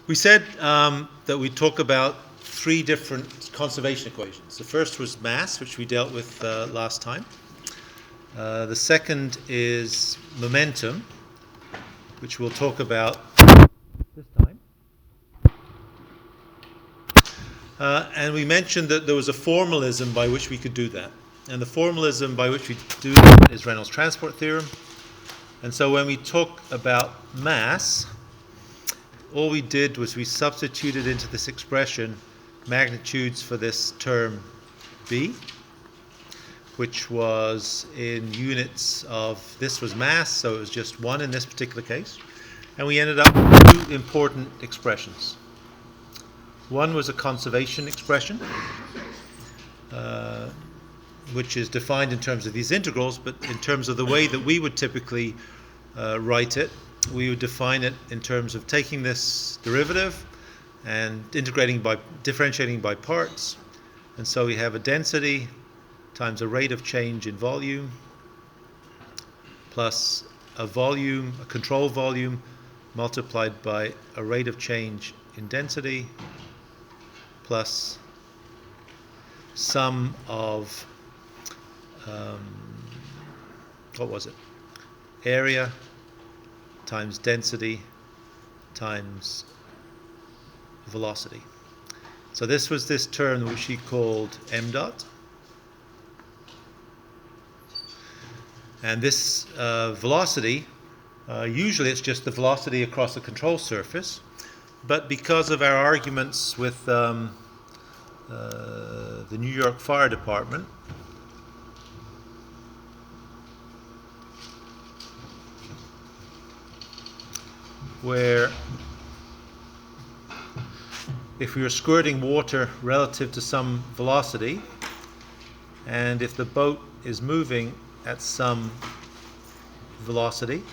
We said that we'd talk about three different conservation equations. The first was mass, which we dealt with last time. The second is momentum, which we'll talk about this time. And we mentioned that there was a formalism by which we could do that. And the formalism by which we do that is Reynolds transport theorem. And so when we talk about mass, all we did was we substituted into this expression magnitudes for this term b, which was in units of, this was mass, so it was just 1 in this particular case. And we ended up with two important expressions. One was a conservation expression, which is defined in terms of these integrals, but in terms of the way that we would typically write it, we would define it in terms of taking this derivative and differentiating by parts. And so we have a density times a rate of change in volume plus a control volume multiplied by a rate of change in density plus sum of area times density times velocity. So this was this term which he called m dot. And this velocity, usually it's just the velocity across the control surface, but because of our arguments with the New York Fire Department, where if we were squirting water relative to some velocity, and if the boat is moving at some velocity,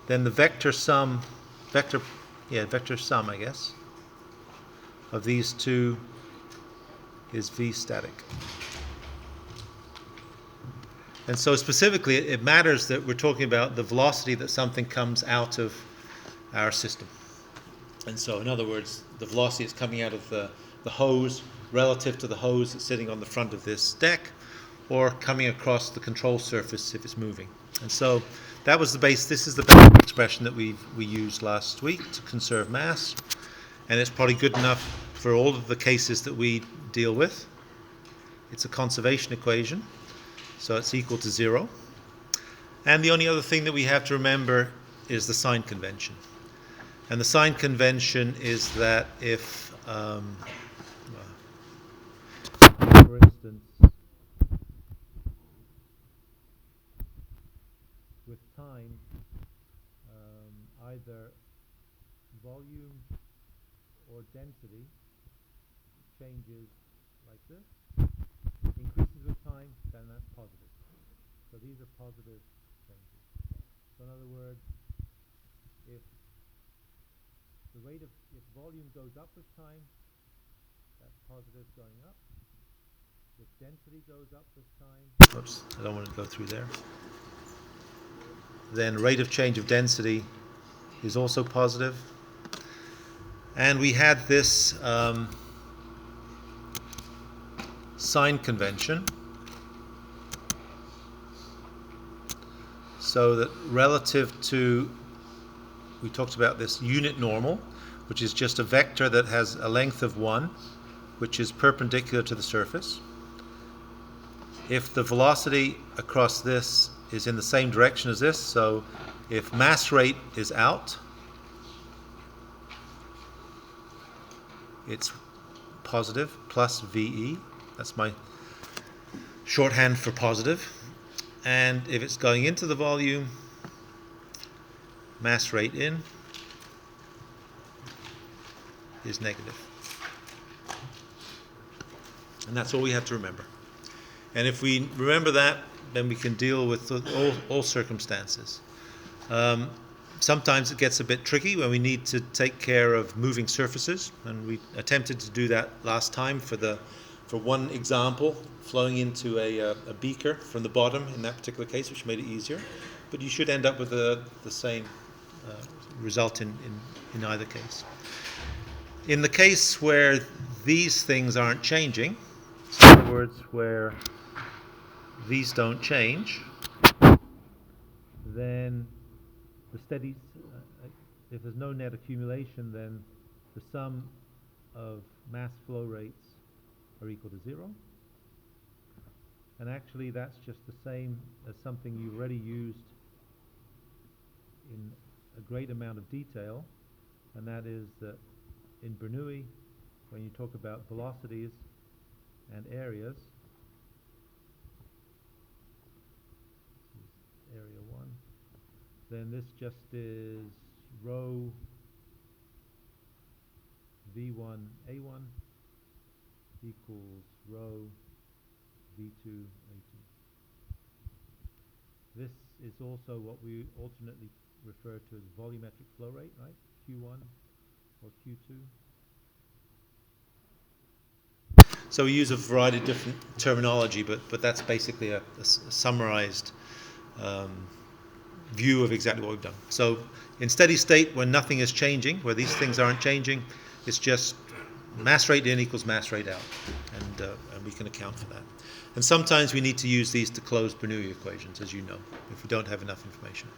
then the vector sum, I guess, of these two is v static. And so specifically, it matters that we're talking about the velocity that something comes out of our system. And so, in other words, the velocity that's coming out of the hose relative to the hose that's sitting on the front of this deck, or coming across the control surface if it's moving. And so that was the base. This is the basic expression that we used last week to conserve mass, and it's probably good enough for all of the cases that we deal with. It's a conservation equation, so it's equal to 0. And the only other thing that we have to remember is the sign convention. And the sign convention is that if, for instance, with time, either volume or density changes like this, increases with time, then that's positive. So these are positive changes. So in other words, if volume goes up with time, that's positive going up. If density goes up with time, oops, I don't want to go through there, then rate of change of density is also positive. And we had this sign convention, so that relative to, we talked about this unit normal, which is just a vector that has a length of 1, which is perpendicular to the surface. If the velocity across this is in the same direction as this, so if mass rate is out, it's positive plus VE. That's my shorthand for positive. And if it's going into the volume, mass rate in is negative. And that's all we have to remember. And if we remember that, then we can deal with all circumstances. Sometimes it gets a bit tricky when we need to take care of moving surfaces, and we attempted to do that last time for one example, flowing into a beaker from the bottom in that particular case, which made it easier. But you should end up with the same result in either case. In the case where these things aren't changing, so in other words, where these don't change, then the steady, if there's no net accumulation, then the sum of mass flow rates are equal to 0. And actually that's just the same as something you've already used in a great amount of detail, and that is that in Bernoulli, when you talk about velocities and areas, this is area 1, then this just is rho V1 A1 equals rho V2 A2. This is also what we alternately refer to as volumetric flow rate, right? Q1 or Q2. So we use a variety of different terminology, but that's basically a summarized view of exactly what we've done. So in steady state, when nothing is changing, where these things aren't changing, it's just mass rate in equals mass rate out, and we can account for that. And sometimes we need to use these to close Bernoulli equations, as you know, if we don't have enough information.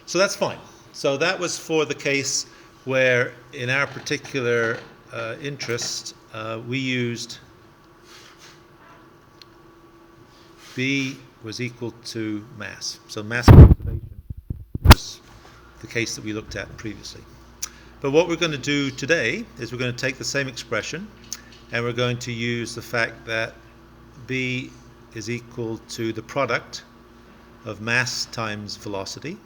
So that's fine. So that was for the case where, in our particular interest, we used B was equal to mass. So mass conservation was the case that we looked at previously. But what we're going to do today is we're going to take the same expression and we're going to use the fact that B is equal to the product of mass times velocity.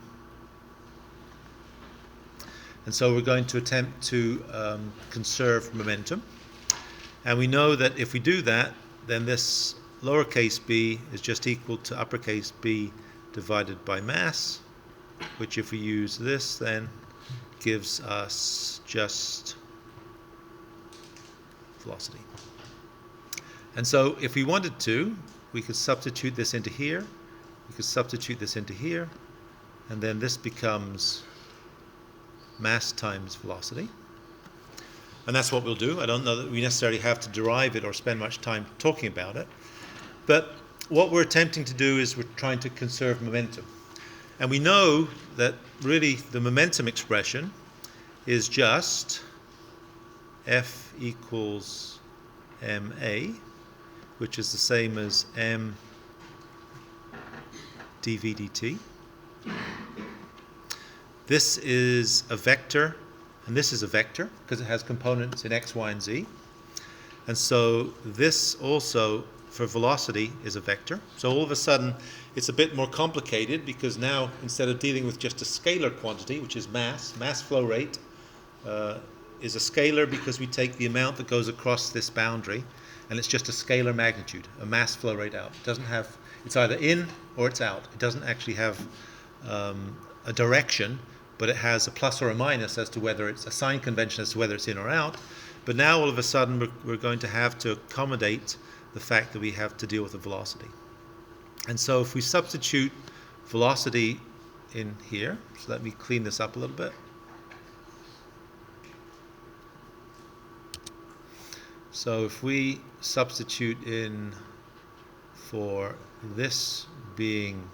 And so we're going to attempt to conserve momentum. And we know that if we do that, then this lowercase b is just equal to uppercase B divided by mass, which if we use this then gives us just velocity. And so if we wanted to, we could substitute this into here, we could substitute this into here, and then this becomes mass times velocity. And that's what we'll do. I don't know that we necessarily have to derive it or spend much time talking about it. But what we're attempting to do is we're trying to conserve momentum. And we know that really the momentum expression is just F equals ma, which is the same as m dv dt. This is a vector, and this is a vector because it has components in x, y, and z. And so this also, for velocity, is a vector. So all of a sudden, it's a bit more complicated because now, instead of dealing with just a scalar quantity, which is mass flow rate is a scalar because we take the amount that goes across this boundary, and it's just a scalar magnitude, a mass flow rate out. It doesn't have, it's either in or it's out. It doesn't actually have a direction, but it has a plus or a minus as to whether it's a sign convention as to whether it's in or out. But now all of a sudden we're going to have to accommodate the fact that we have to deal with the velocity. And so if we substitute velocity in here, so let me clean this up a little bit. So if we substitute in for this being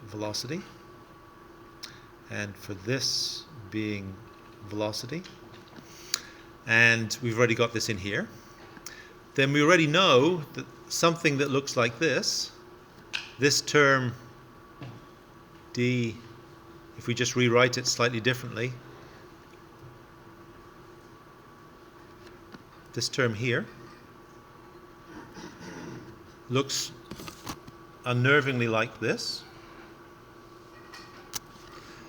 velocity, and for this being velocity, and we've already got this in here, then we already know that something that looks like this term d, if we just rewrite it slightly differently, this term here looks unnervingly like this.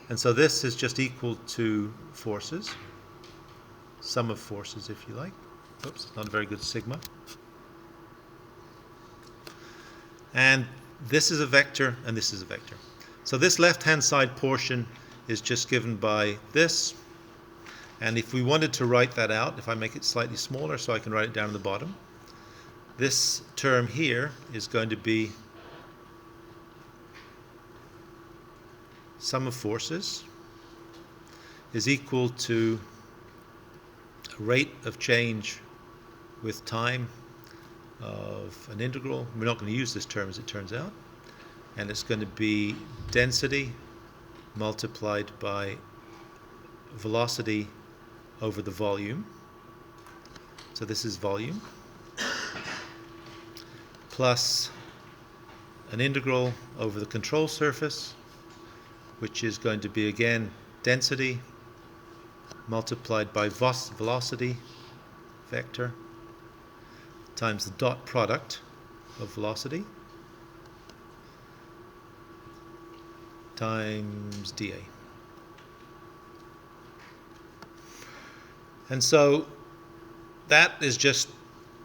And so this is just equal to forces, sum of forces if you like. Oops, it's not a very good sigma. And this is a vector and this is a vector. So this left-hand side portion is just given by this. And if we wanted to write that out, if I make it slightly smaller so I can write it down at the bottom, this term here is going to be sum of forces is equal to a rate of change with time of an integral. We're not going to use this term as it turns out. And it's going to be density multiplied by velocity over the volume. So this is volume plus an integral over the control surface, which is going to be again density multiplied by velocity vector times the dot product of velocity times dA. And so that is just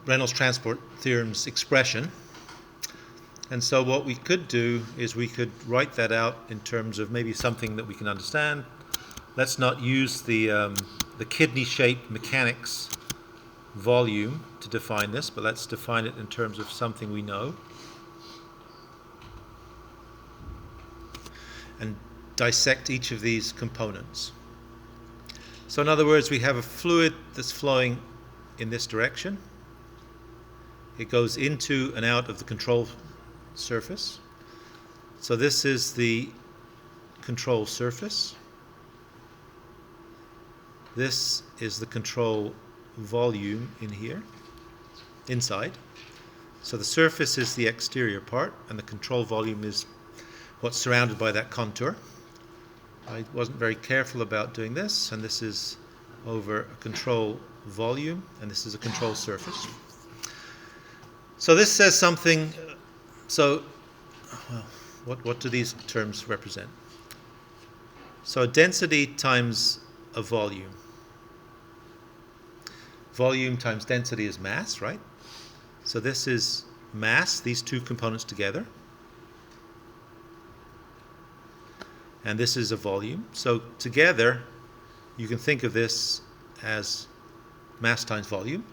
Reynolds transport theorem's expression. And so what we could do is we could write that out in terms of maybe something that we can understand. Let's not use the kidney-shaped mechanics volume to define this, but let's define it in terms of something we know. And dissect each of these components. So in other words, we have a fluid that's flowing in this direction. It goes into and out of the control surface. So this is the control surface. This is the control volume in here, inside. So the surface is the exterior part, and the control volume is what's surrounded by that contour. I wasn't very careful about doing this, and this is over a control volume, and this is a control surface. So this says something. So what do these terms represent? So a density times a volume. Volume times density is mass, right? So this is mass, these two components together. And this is a volume. So together, you can think of this as mass times volume,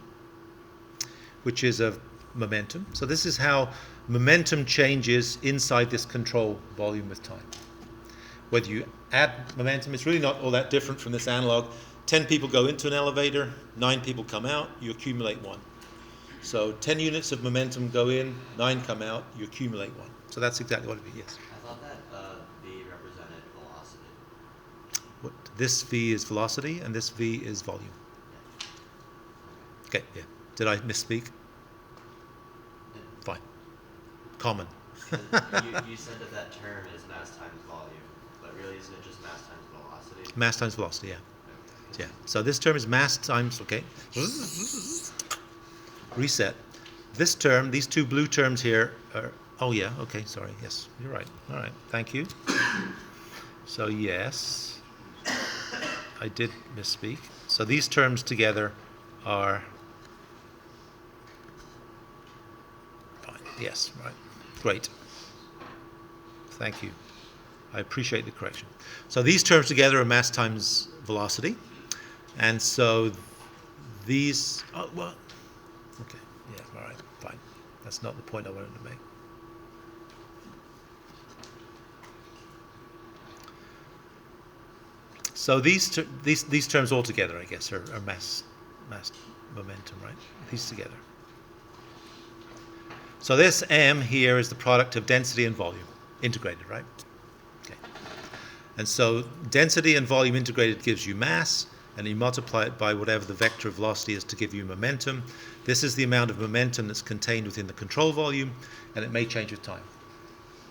which is a momentum. So this is how momentum changes inside this control volume with time. Whether you add momentum, it's really not all that different from this analog. 10 people go into an elevator, 9 people come out, you accumulate 1. So 10 units of momentum go in, 9 come out, you accumulate 1. So that's exactly what it would be, yes. I thought that V represented velocity. This V is velocity, and this V is volume. Yeah. Okay, yeah. Did I misspeak? Yeah. Fine. Common. you said that term is mass times volume, but really isn't it just mass times velocity? Mass times velocity, yeah. Okay. Yeah. So this term is mass times, okay. Reset. This term, these two blue terms here are, oh yeah, okay, sorry, yes, you're right. All right, thank you. So yes, I did misspeak. So these terms together are, fine, yes, right, great. Thank you. I appreciate the correction. So these terms together are mass times velocity. And so these, oh, well, okay, yeah, all right, fine. That's not the point I wanted to make. So these terms all together, I guess, are mass momentum, right? These together. So this M here is the product of density and volume, integrated, right? Okay. And so density and volume integrated gives you mass, and you multiply it by whatever the vector of velocity is to give you momentum. This is the amount of momentum that's contained within the control volume, and it may change with time.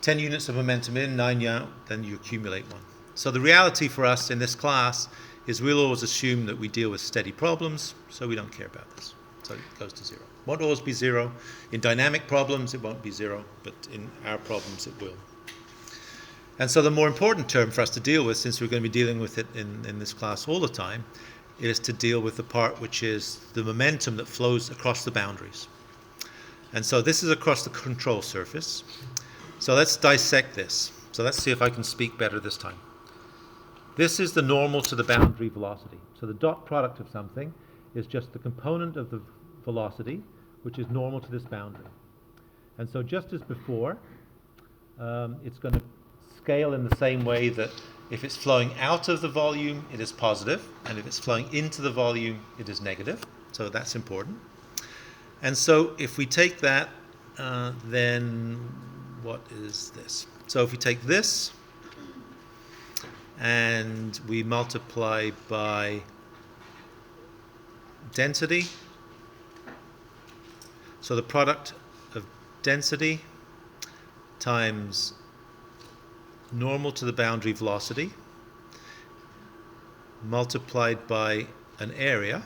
10 units of momentum in, 9 out, then you accumulate 1. So the reality for us in this class is we'll always assume that we deal with steady problems, so we don't care about this. So it goes to 0. It won't always be 0. In dynamic problems, it won't be 0, but in our problems, it will. And so the more important term for us to deal with, since we're going to be dealing with it in this class all the time, is to deal with the part which is the momentum that flows across the boundaries. And so this is across the control surface. So let's dissect this. So let's see if I can speak better this time. This is the normal to the boundary velocity. So the dot product of something is just the component of the velocity, which is normal to this boundary. And so just as before, it's going to scale in the same way that if it's flowing out of the volume, it is positive, and if it's flowing into the volume, it is negative. So that's important. And so if we take that, then what is this? So if we take this and we multiply by density, so the product of density times normal to the boundary velocity multiplied by an area,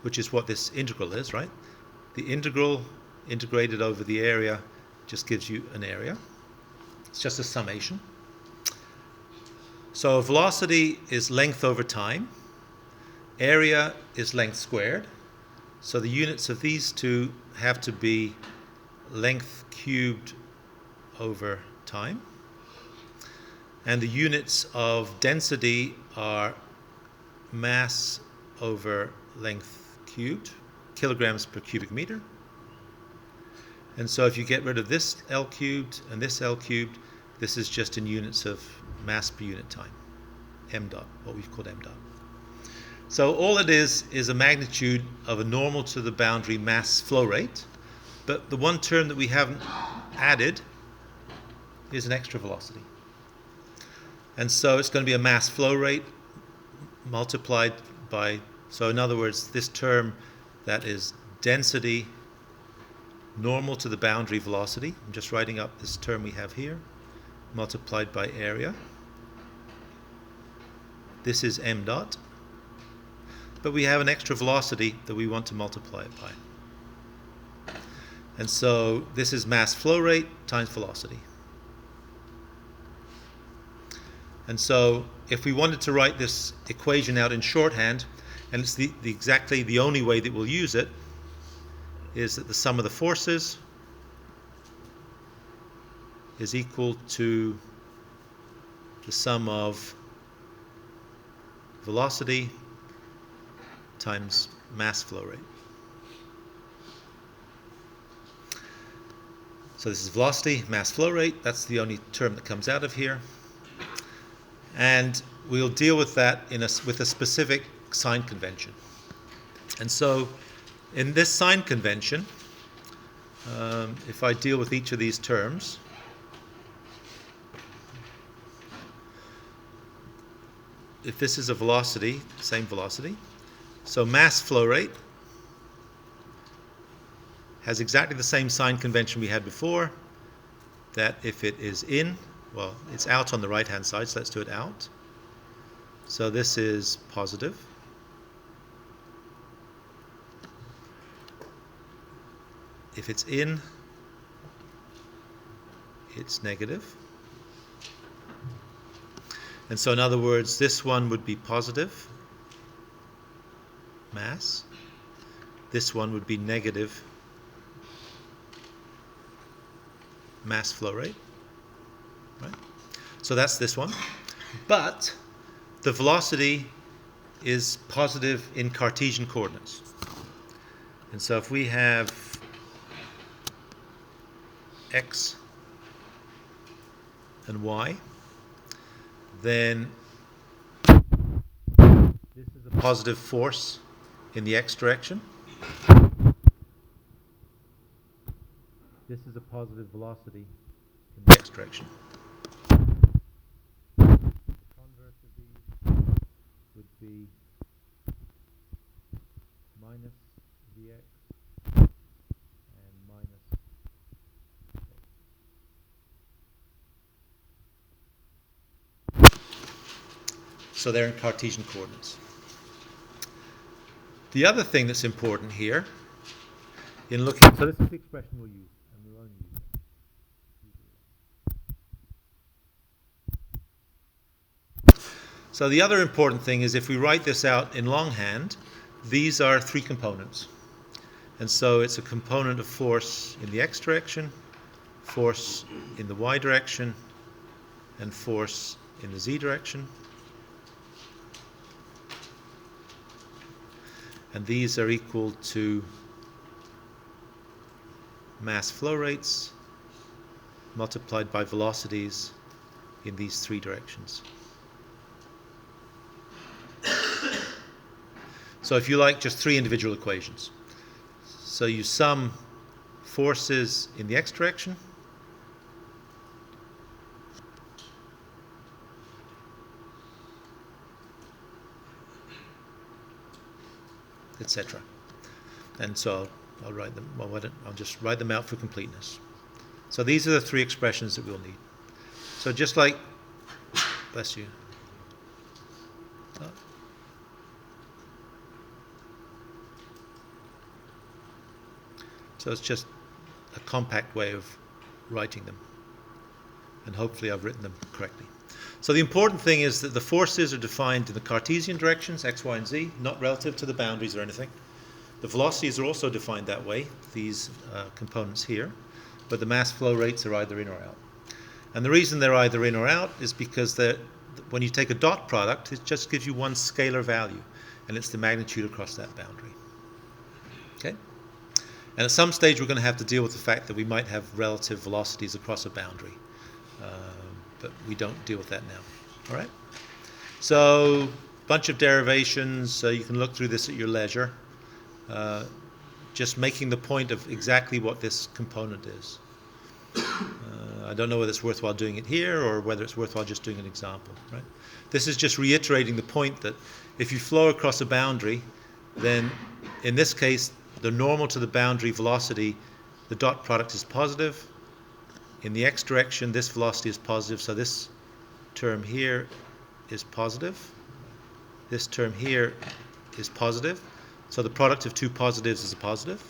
which is what this integral is, right? The integral integrated over the area just gives you an area. It's just a summation. So velocity is length over time. Area is length squared. So the units of these two have to be length cubed over time. And the units of density are mass over length cubed, kilograms per cubic meter. And so if you get rid of this L cubed and this L cubed, this is just in units of mass per unit time, m dot, what we've called m dot. So all it is a magnitude of a normal to the boundary mass flow rate, but the one term that we haven't added is an extra velocity. And so it's going to be a mass flow rate multiplied by, so in other words, this term that is density normal to the boundary velocity, I'm just writing up this term we have here, multiplied by area. This is m dot, but we have an extra velocity that we want to multiply it by. And so this is mass flow rate times velocity. And so if we wanted to write this equation out in shorthand, and it's exactly the only way that we'll use it, is that the sum of the forces is equal to the sum of velocity times mass flow rate. So this is velocity, mass flow rate. That's the only term that comes out of here. And we'll deal with that with a specific sign convention. And so in this sign convention, if I deal with each of these terms, if this is a velocity, same velocity, so mass flow rate has exactly the same sign convention we had before, that if it is in, well, it's out on the right-hand side, so let's do it out. So this is positive. If it's in, it's negative. And so in other words, this one would be positive mass. This one would be negative mass flow rate. Right? So that's this one. But the velocity is positive in Cartesian coordinates. And so if we have x and y, then this is a positive force in the x direction. This is a positive velocity in the x direction. The converse of these would be minus vx and minus x. So they're in Cartesian coordinates. The other thing that's important here in looking, so this is the expression we'll use, and we'll only use it. So the other important thing is if we write this out in longhand, these are three components. And so it's a component of force in the x direction, force in the y direction, and force in the z direction. And these are equal to mass flow rates multiplied by velocities in these three directions. So if you like, just three individual equations. So you sum forces in the x direction, etc. And so I'll write them. Well, I'll just write them out for completeness. So these are the three expressions that we'll need. So just like, bless you. So it's just a compact way of writing them. And hopefully I've written them correctly. So the important thing is that the forces are defined in the Cartesian directions, x, y, and z, not relative to the boundaries or anything. The velocities are also defined that way, these components here, but the mass flow rates are either in or out. And the reason they're either in or out is because when you take a dot product, it just gives you one scalar value, and it's the magnitude across that boundary. Okay? And at some stage we're going to have to deal with the fact that we might have relative velocities across a boundary. But we don't deal with that now. All right? So, bunch of derivations. You can look through this at your leisure. Just making the point of exactly what this component is. I don't know whether it's worthwhile doing it here or whether it's worthwhile just doing an example. Right? This is just reiterating the point that if you flow across a boundary, then in this case, the normal to the boundary velocity, the dot product is positive. In the x direction, this velocity is positive, so this term here is positive. This term here is positive. So the product of two positives is a positive.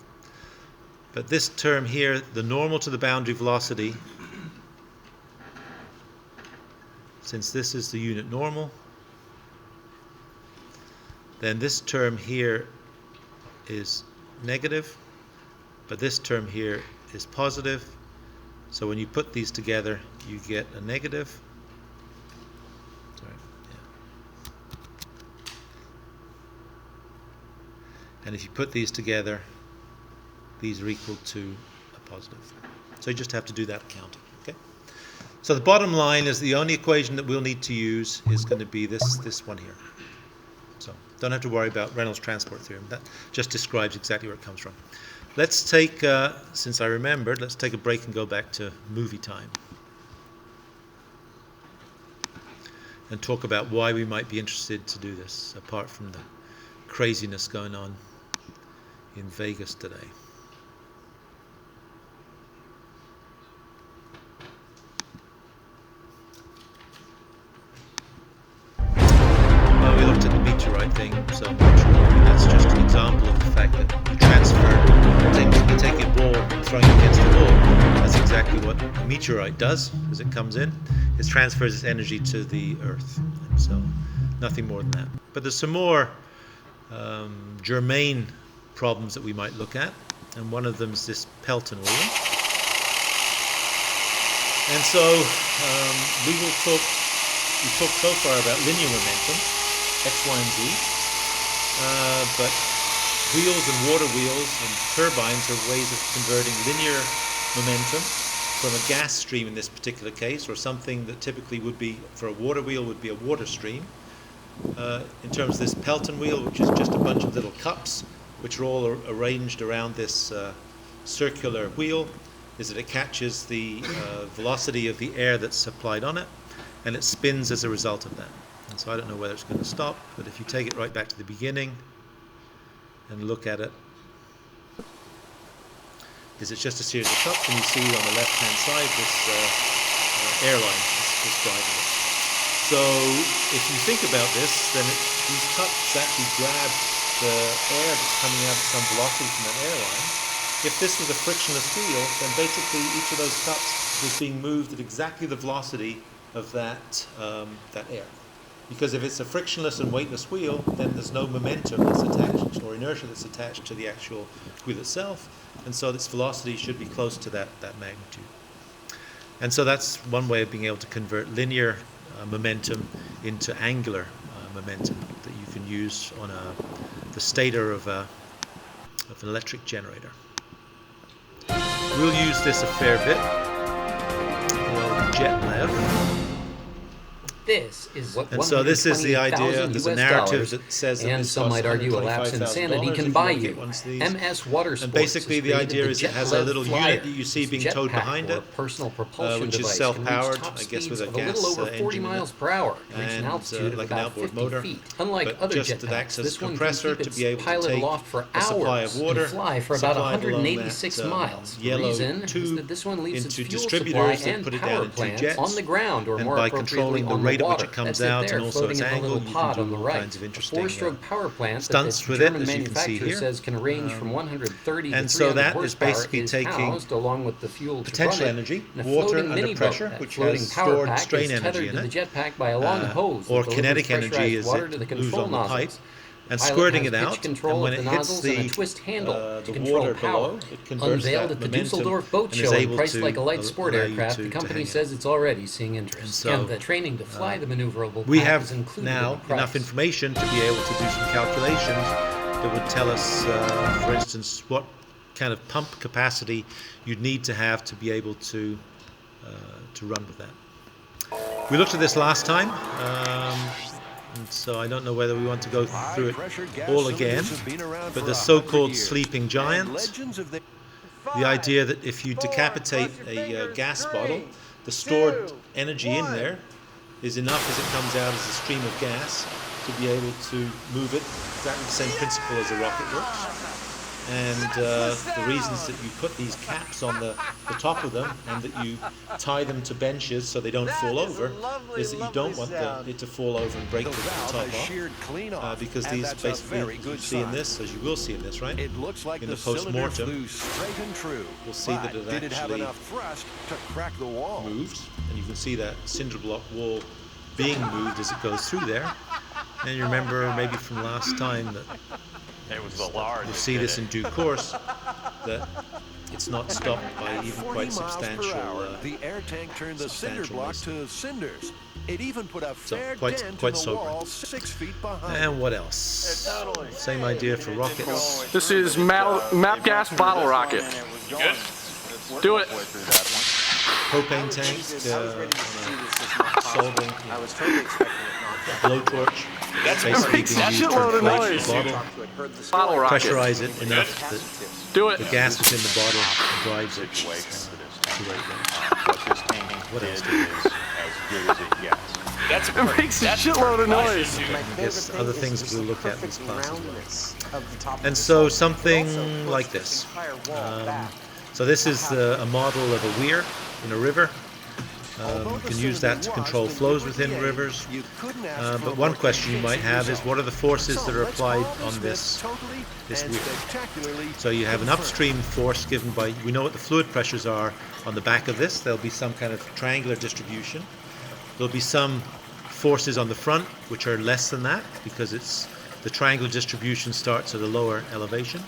But this term here, the normal to the boundary velocity, since this is the unit normal, then this term here is negative, but this term here is positive. So when you put these together, you get a negative. Sorry, yeah. And if you put these together, these are equal to a positive. So you just have to do that counting. Okay. So the bottom line is the only equation that we'll need to use is going to be this one here. So don't have to worry about Reynolds transport theorem. That just describes exactly where it comes from. Let's take, since I remembered, let's take a break and go back to movie time. And talk about why we might be interested to do this, apart from the craziness going on in Vegas today. Well, we looked at the meteorite thing, so that's just an example of the fact that you take a ball and throwing it against the wall. That's exactly what a meteorite does as it comes in. It transfers its energy to the Earth. So nothing more than that. But there's some more germane problems that we might look at, and one of them is this Pelton wheel. And so we talked so far about linear momentum, x, y, and z, but wheels and water wheels and turbines are ways of converting linear momentum from a gas stream in this particular case, or something that typically would be, for a water wheel, would be a water stream, in terms of this Pelton wheel, which is just a bunch of little cups, which are all arranged around this circular wheel, is that it catches the velocity of the air that's supplied on it, and it spins as a result of that. And so I don't know whether it's going to stop, but if you take it right back to the beginning and look at it, it's just a series of cups, and you see on the left-hand side this airline is driving it. So if you think about this, then these cups actually grab the air that's coming out at some velocity from that airline. If this was a frictionless wheel, then basically each of those cups was being moved at exactly the velocity of that air. Because if it's a frictionless and weightless wheel, then there's no momentum that's attached, or inertia that's attached to the actual wheel itself, and so this velocity should be close to that magnitude. And so that's one way of being able to convert linear momentum into angular momentum that you can use on the stator of an electric generator. We'll use this a fair bit. We'll jet lev. This is what And so this is the idea. There's a narrative $128,000 that says that and this some costs might argue a lapse in $125,000 insanity if can you buy want to you. get one of these. MS Water Sports And basically has the created idea the is it has a jet-led little flyer. unit that you see This being towed jetpack, behind or it, personal propulsion which is device, self-powered, can reach top I guess with a speeds of a little gas over 40 engine in miles it, per hour, reach an and altitude of like an about outboard 50 motor, feet. Unlike but other just it jetpacks, acts as this a one compressor can to keep be its able to pilot take aloft for a supply hours of water, and fly for about supply it along 186 that, miles. The yellow reason is tube that this one leaves its into fuel distributors supply that and put it down power in two plants jets, on the ground, or and more by appropriately controlling the on rate the at which water. it comes That's it out there, and also floating its in the angle, little you pod can on do the all right. kinds of A interesting four-stroke power plant that stunts the with it, German as you can see manufacturer here. says can range from 130 to And 300 so that is horsepower basically is taking housed along with the fuel potential to run it energy, in a water floating under mini pressure, boat. That which floating has power stored pack strain is energy tethered in to the it, jetpack by a long hose or that delivers kinetic energy pressurized as water it to the moves control on the pipe, nozzles. and Pilot squirting has it pitch out, control and when of it the hits nozzles and a the twist handle to the control water power. below, it converts Unveiled that at the momentum Dusseldorf Boat and is Show and able priced to like a light sport allow you aircraft, to the company hang says on. it's already seeing interest. And so, the training to fly the maneuverable We pack have is included now in the price. enough information to be able to do some calculations that would tell us, for instance, what kind of pump capacity you'd need to have to be able to run with that. We looked at this last time, and so I don't know whether we want to go through it all again, but the so-called sleeping giant, the idea that if you decapitate a gas bottle, the stored energy in there is enough as it comes out as a stream of gas to be able to move it. Exactly the same principle as a rocket works. And the reasons that you put these caps on the top of them and that you tie them to benches so they don't fall over is that you don't want it to fall over and break the top off. Because these basically, you see in this, as you will see in this, right? It looks like in the cylinder post-mortem, flew straight and true, you'll see that it didn't have actually enough thrust to crack the wall. moved, and you can see that cinder block wall being moved as it goes through there. And you remember maybe from last time that It was the large. you'll see this in due course, that it's not stopped by At even 40 quite miles per substantial. hour, the air tank turned the cinder substantial block masonry. to cinders. It even put a So, fair quite dent quite in the sobering. wall 6 feet behind. And what else? Same idea for rockets. This is map gas bottle rocket. Good. Do it. Propane tank, solving, blowtorch. That's basically being used to shitload of inflate noise. the bottle, Bottle rocket. pressurize it enough that Do it. the gas within the bottle drives it to where it goes. What else do we do? That's a It makes a shitload of noise. I guess other things that we'll look at in this class as well. And so something like this. So this is a model of a weir in a river. You can use that to control flows within rivers. But one question you might have is, what are the forces that are applied on this weir? So you have an upstream force given by, we know what the fluid pressures are on the back of this. There'll be some kind of triangular distribution. There'll be some forces on the front which are less than that because it's the triangular distribution starts at a lower elevation.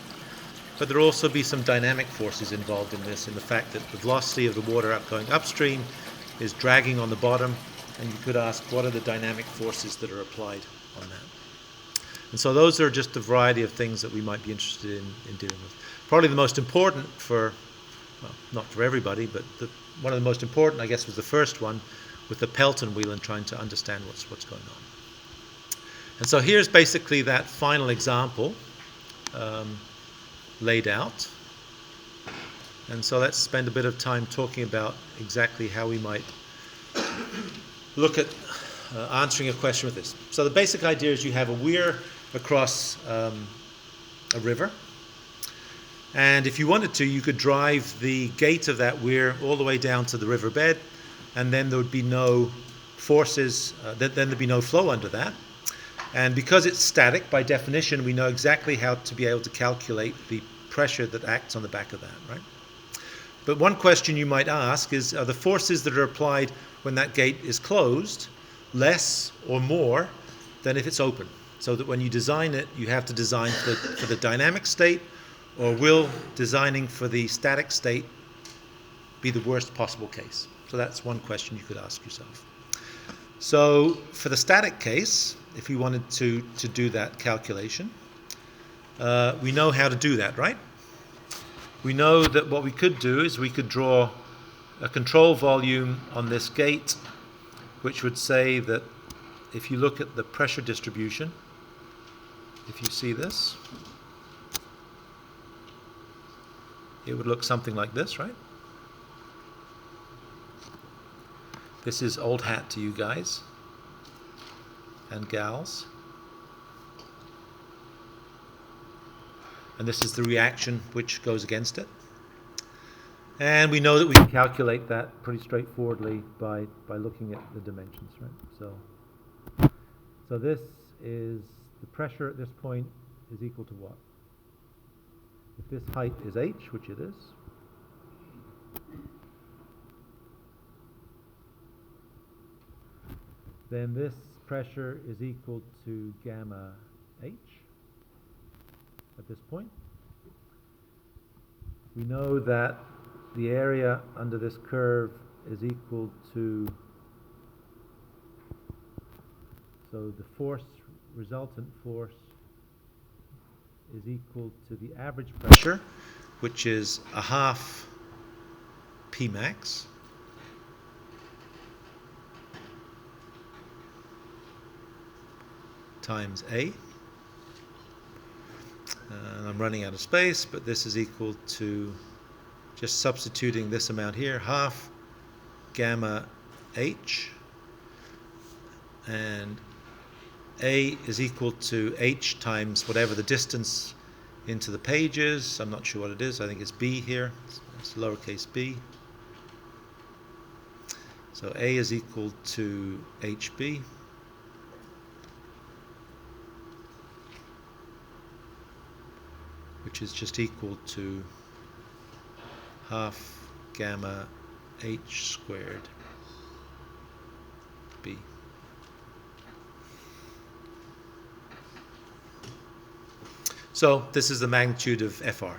But there'll also be some dynamic forces involved in this, in the fact that the velocity of the water going upstream is dragging on the bottom, and you could ask, what are the dynamic forces that are applied on that? And so those are just a variety of things that we might be interested in dealing with. Probably the most important for, well, not for everybody, but one of the most important, I guess, was the first one with the Pelton wheel and trying to understand what's going on. And so here's basically that final example laid out. And so let's spend a bit of time talking about exactly how we might look at answering a question with this. So the basic idea is you have a weir across a river, and if you wanted to, you could drive the gate of that weir all the way down to the riverbed, and then there would be no forces, then there'd be no flow under that. And because it's static, by definition, we know exactly how to be able to calculate the pressure that acts on the back of that, right? But one question you might ask is, are the forces that are applied when that gate is closed less or more than if it's open? So that when you design it, you have to design for the dynamic state, or will designing for the static state be the worst possible case? So that's one question you could ask yourself. So for the static case, if you wanted to do that calculation, we know how to do that, right? We know that what we could do is we could draw a control volume on this gate which would say that if you look at the pressure distribution, if you see this, it would look something like this, right? This is old hat to you guys and gals. And this is the reaction which goes against it. And we know that we can calculate that pretty straightforwardly by looking at the dimensions, right? So this is the pressure at this point is equal to what? If this height is h, which it is, then this pressure is equal to gamma h at this point. We know that the area under this curve is equal to, so the force, resultant force, is equal to the average pressure, which is a half P max, times A. And I'm running out of space, but this is equal to, just substituting this amount here, half gamma h, and A is equal to h times whatever the distance into the page is. I'm not sure what it is. I think it's b here. It's lowercase b. So A is equal to hb. Which is just equal to half gamma h squared b. So this is the magnitude of FR,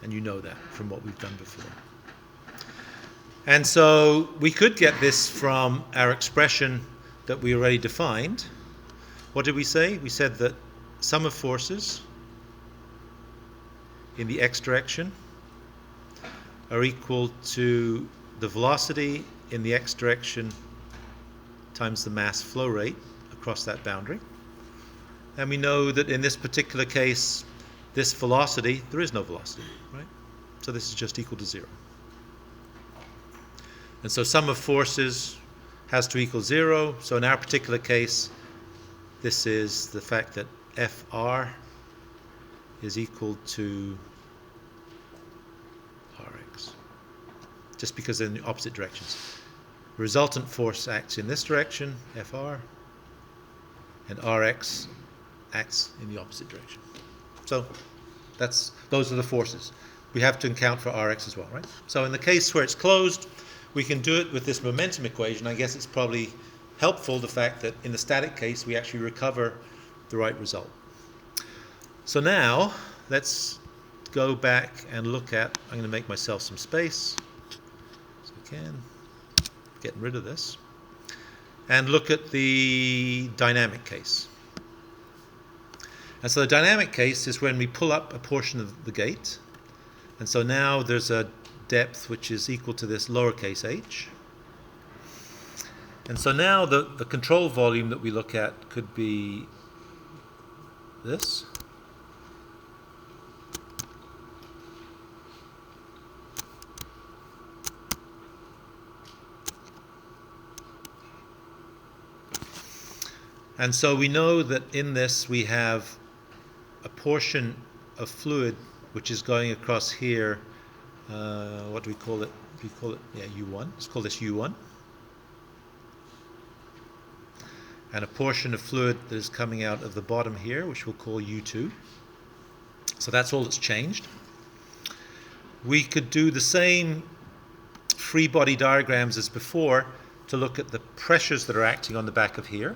and you know that from what we've done before. And so we could get this from our expression that we already defined. What did we say? We said that sum of forces in the x direction are equal to the velocity in the x direction times the mass flow rate across that boundary. And we know that in this particular case, this velocity, there is no velocity, right? So this is just equal to 0. And so sum of forces has to equal 0. So in our particular case, this is the fact that FR is equal to Rx, just because they're in the opposite directions. The resultant force acts in this direction, FR, and Rx acts in the opposite direction. So those are the forces. We have to account for Rx as well, right? So in the case where it's closed, we can do it with this momentum equation. I guess it's probably helpful, the fact that in the static case, we actually recover the right result. So now, let's go back and look at, I'm going to make myself some space, so I can, getting rid of this, and look at the dynamic case. And so the dynamic case is when we pull up a portion of the gate, and so now there's a depth which is equal to this lowercase h. And so now the control volume that we look at could be this. And so we know that in this we have a portion of fluid which is going across here. What do we call it? We call it, U1. Let's call this U1. And a portion of fluid that is coming out of the bottom here, which we'll call U2. So that's all that's changed. We could do the same free body diagrams as before to look at the pressures that are acting on the back of here.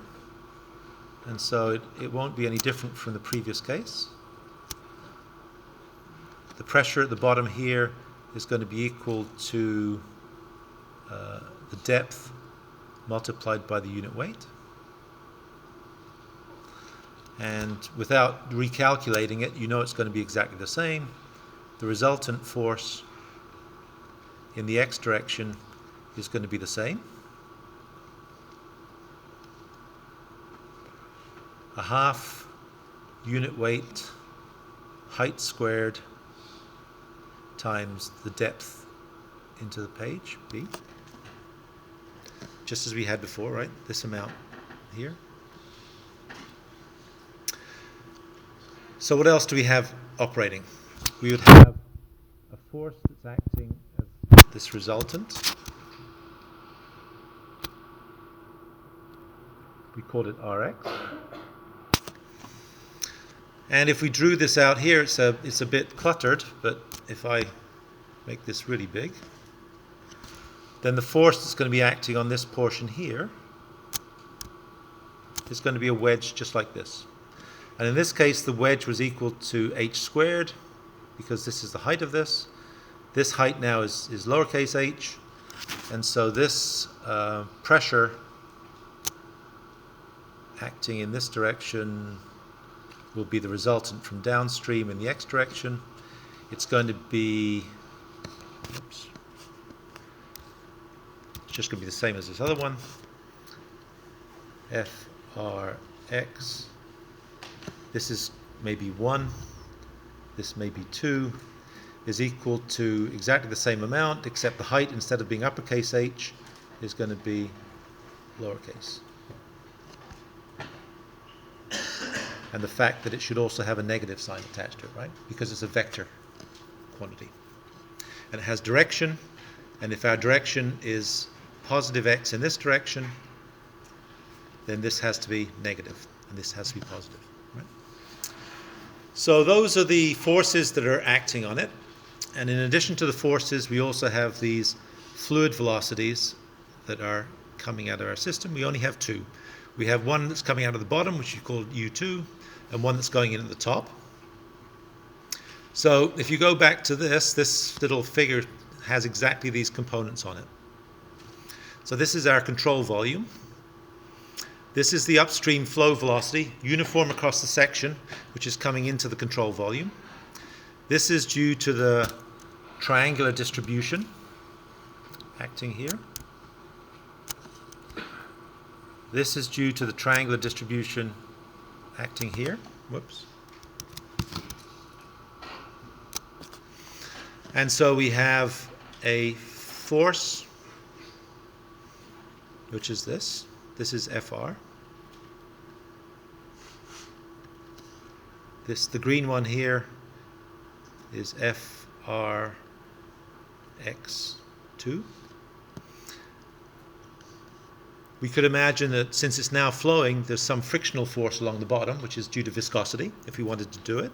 And so it won't be any different from the previous case. The pressure at the bottom here is going to be equal to the depth multiplied by the unit weight. And without recalculating it, you know it's going to be exactly the same. The resultant force in the x direction is going to be the same. a half unit weight height squared times the depth into the page, B. Just as we had before, right? This amount here. So what else do we have operating? We would have a force that's acting as this resultant. We call it Rx. And if we drew this out here, it's a bit cluttered, but if I make this really big, then the force that's going to be acting on this portion here is going to be a wedge just like this. And in this case, the wedge was equal to h squared, because this is the height of this. This height now is lowercase h, and so this pressure acting in this direction will be the resultant from downstream in the x direction. It's going to be, oops, it's just going to be the same as this other one. Frx, this is maybe 1, this may be 2, is equal to exactly the same amount, except the height, instead of being uppercase h, is going to be lowercase. And the fact that it should also have a negative sign attached to it, right? Because it's a vector quantity. And it has direction, and if our direction is positive x in this direction, then this has to be negative, and this has to be positive, right? So those are the forces that are acting on it. And in addition to the forces, we also have these fluid velocities that are coming out of our system. We only have two. We have one that's coming out of the bottom, which is called U2, and one that's going in at the top. So if you go back to this little figure has exactly these components on it. So this is our control volume. This is the upstream flow velocity, uniform across the section, which is coming into the control volume. This is due to the triangular distribution acting here. This is due to the triangular distribution acting here. Whoops. And so we have a force, which is this. This is Fr. The green one here is Frx2. We could imagine that since it's now flowing, there's some frictional force along the bottom, which is due to viscosity, if we wanted to do it,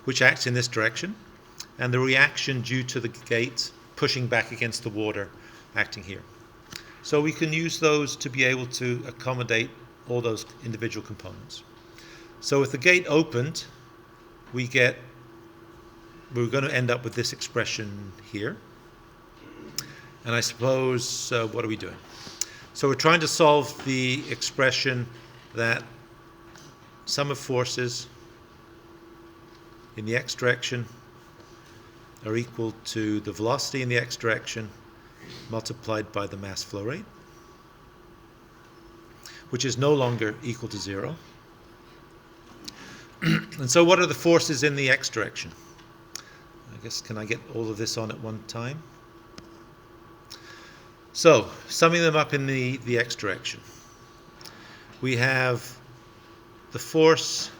which acts in this direction, and the reaction due to the gate pushing back against the water acting here. So we can use those to be able to accommodate all those individual components. So if the gate opened, we're going to end up with this expression here. And I suppose, what are we doing? So we're trying to solve the expression that sum of forces in the x direction are equal to the velocity in the x direction multiplied by the mass flow rate, which is no longer equal to 0. And so what are the forces in the x direction? I guess, can I get all of this on at one time? So, summing them up in the x direction. We have the force,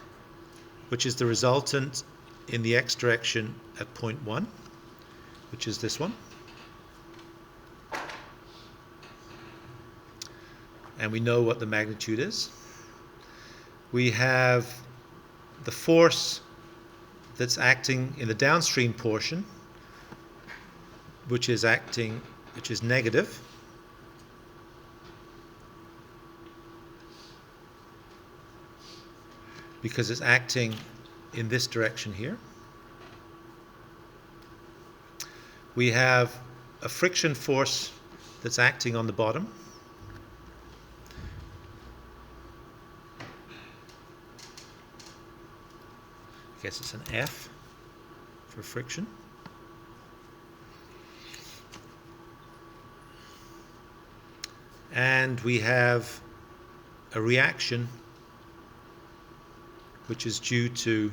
which is the resultant in the x direction at point 1, which is this one. And we know what the magnitude is. We have the force that's acting in the downstream portion, which is negative. Because it's acting in this direction here. We have a friction force that's acting on the bottom. I guess it's an F for friction. And we have a reaction which is due to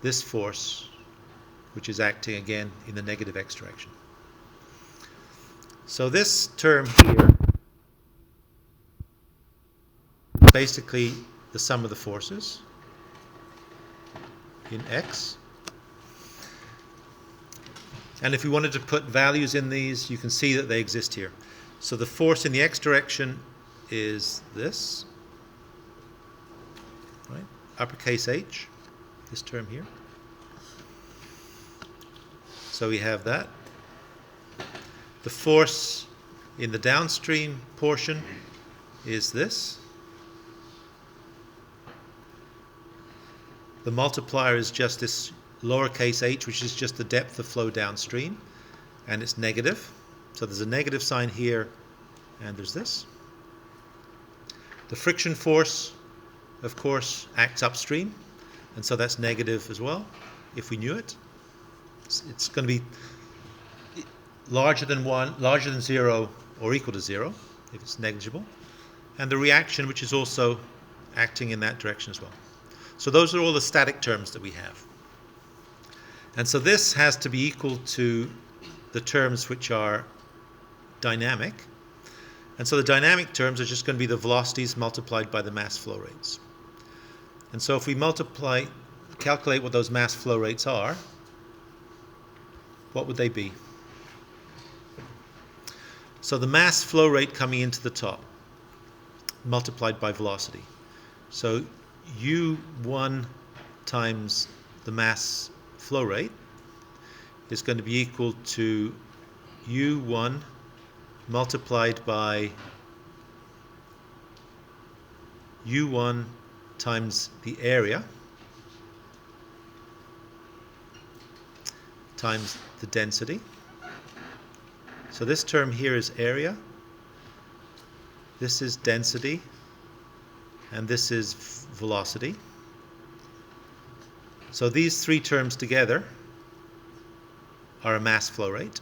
this force, which is acting again in the negative x direction. So this term here is basically the sum of the forces in x. And if we wanted to put values in these, you can see that they exist here. So the force in the x direction is this, right? Uppercase H, this term here. So we have that. The force in the downstream portion is this. The multiplier is just this lowercase h, which is just the depth of flow downstream, and it's negative. So there's a negative sign here, and there's this. The friction force, of course, acts upstream, and so that's negative as well, if we knew it. It's going to be larger than 1, larger than 0, or equal to 0, if it's negligible. And the reaction, which is also acting in that direction as well. So those are all the static terms that we have. And so this has to be equal to the terms which are dynamic. And so the dynamic terms are just going to be the velocities multiplied by the mass flow rates. And so if we calculate what those mass flow rates are, what would they be? So the mass flow rate coming into the top multiplied by velocity. So U1 times the mass flow rate is going to be equal to U1 multiplied by U1 times the area times the density. So this term here is area, this is density, and this is velocity. So these three terms together are a mass flow rate,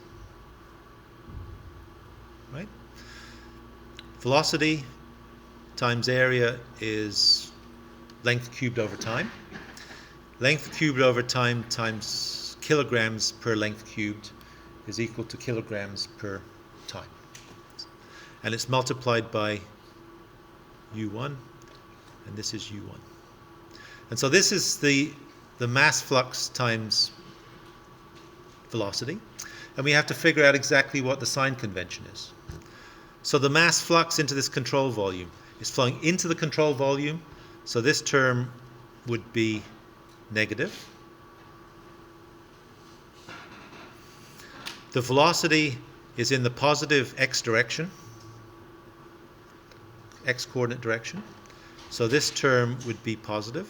right? Velocity times area is length cubed over time. Length cubed over time times kilograms per length cubed is equal to kilograms per time. And it's multiplied by U1, and this is U1. And so this is the mass flux times velocity, and we have to figure out exactly what the sign convention is. So the mass flux into this control volume is flowing into the control volume, so this term would be negative. The velocity is in the positive x direction, x coordinate direction, so this term would be positive.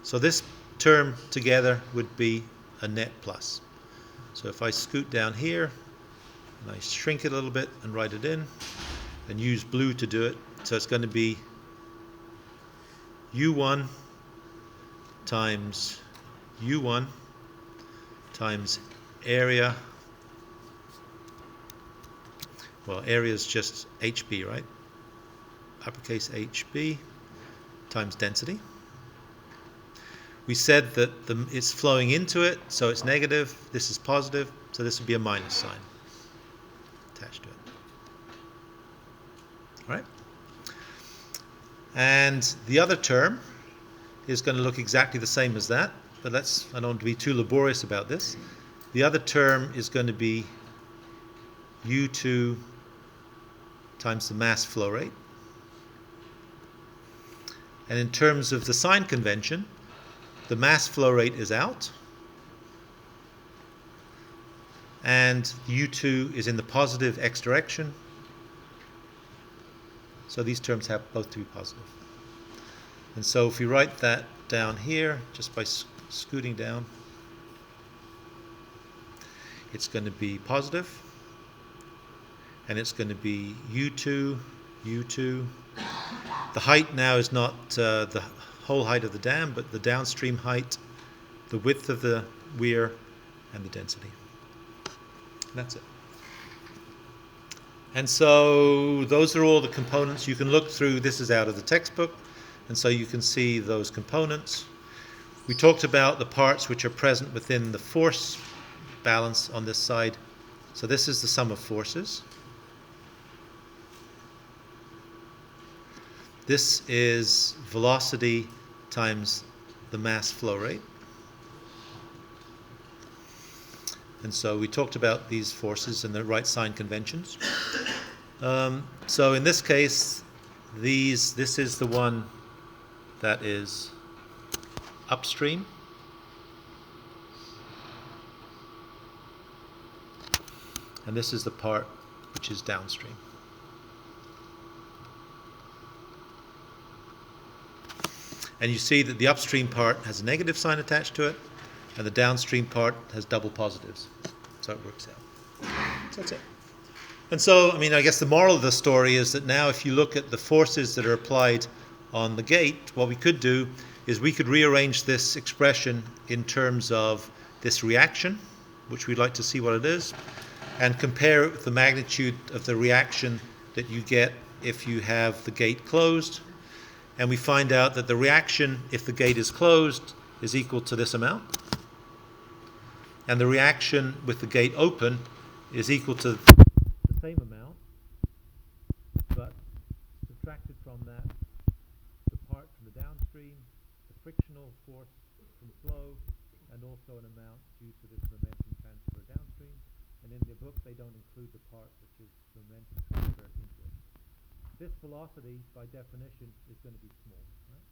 So this term together would be a net plus. So if I scoot down here and I shrink it a little bit and write it in and use blue to do it, so it's going to be U1 times U1 times area. Well, area is just HB, right? Uppercase HB times density. We said that it's flowing into it, so it's negative. This is positive, so this would be a minus sign attached to it. All right? And the other term is going to look exactly the same as that, but I don't want to be too laborious about this. The other term is going to be U2 times the mass flow rate. And in terms of the sign convention, the mass flow rate is out, and U2 is in the positive x direction, so these terms have both to be positive. And so if we write that down here, just by scooting down, it's going to be positive, and it's going to be U2, U2. The height now is not the whole height of the dam, but the downstream height, the width of the weir, and the density. And that's it. And so those are all the components. You can look through, this is out of the textbook, and so you can see those components. We talked about the parts which are present within the force balance on this side. So this is the sum of forces. This is velocity times the mass flow rate. And so we talked about these forces and the right sign conventions. So in this case, this is the one that is upstream. And this is the part which is downstream. And you see that the upstream part has a negative sign attached to it, and the downstream part has double positives. So it works out. So that's it. And so, I mean, I guess the moral of the story is that now if you look at the forces that are applied on the gate, what we could do is we could rearrange this expression in terms of this reaction, which we'd like to see what it is, and compare it with the magnitude of the reaction that you get if you have the gate closed. And we find out that the reaction, if the gate is closed, is equal to this amount. And the reaction with the gate open is equal to the same amount, but subtracted from that, the part from the downstream, the frictional force from flow, and also an amount due to this momentum transfer downstream. And in the book, they don't include the part which is momentum transfer into it. This velocity, by definition, is going to be small. Right?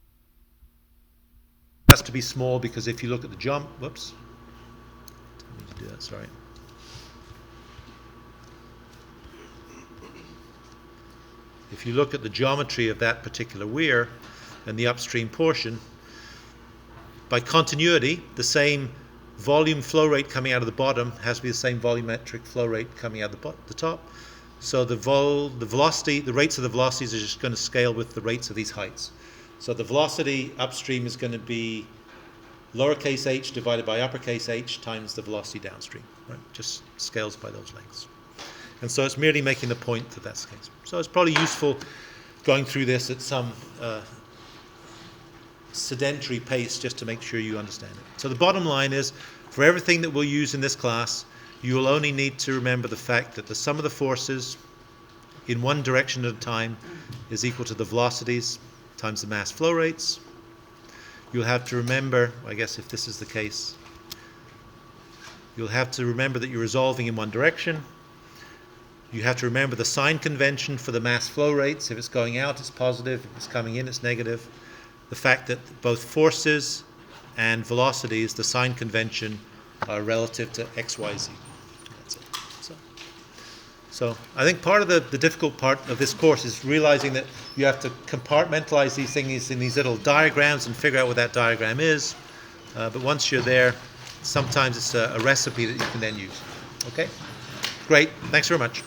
It has to be small because if you look at the jump, whoops, I need to do that, sorry. If you look at the geometry of that particular weir and the upstream portion, by continuity, the same volume flow rate coming out of the bottom has to be the same volumetric flow rate coming out of the top. So the velocity, the rates of the velocities are just going to scale with the rates of these heights. So the velocity upstream is going to be lowercase h divided by uppercase h times the velocity downstream. Right? Just scales by those lengths. And so it's merely making the point that that's the case. So it's probably useful going through this at some sedentary pace just to make sure you understand it. So the bottom line is, for everything that we'll use in this class, you will only need to remember the fact that the sum of the forces in one direction at a time is equal to the velocities times the mass flow rates. You'll have to remember, I guess if this is the case, you'll have to remember that you're resolving in one direction. You have to remember the sign convention for the mass flow rates. If it's going out, it's positive. If it's coming in, it's negative. The fact that both forces and velocities, the sign convention, are relative to x, y, z. That's it. So I think part of the difficult part of this course is realizing that you have to compartmentalize these things in these little diagrams and figure out what that diagram is. But once you're there, sometimes it's a recipe that you can then use. Okay? Great. Thanks very much.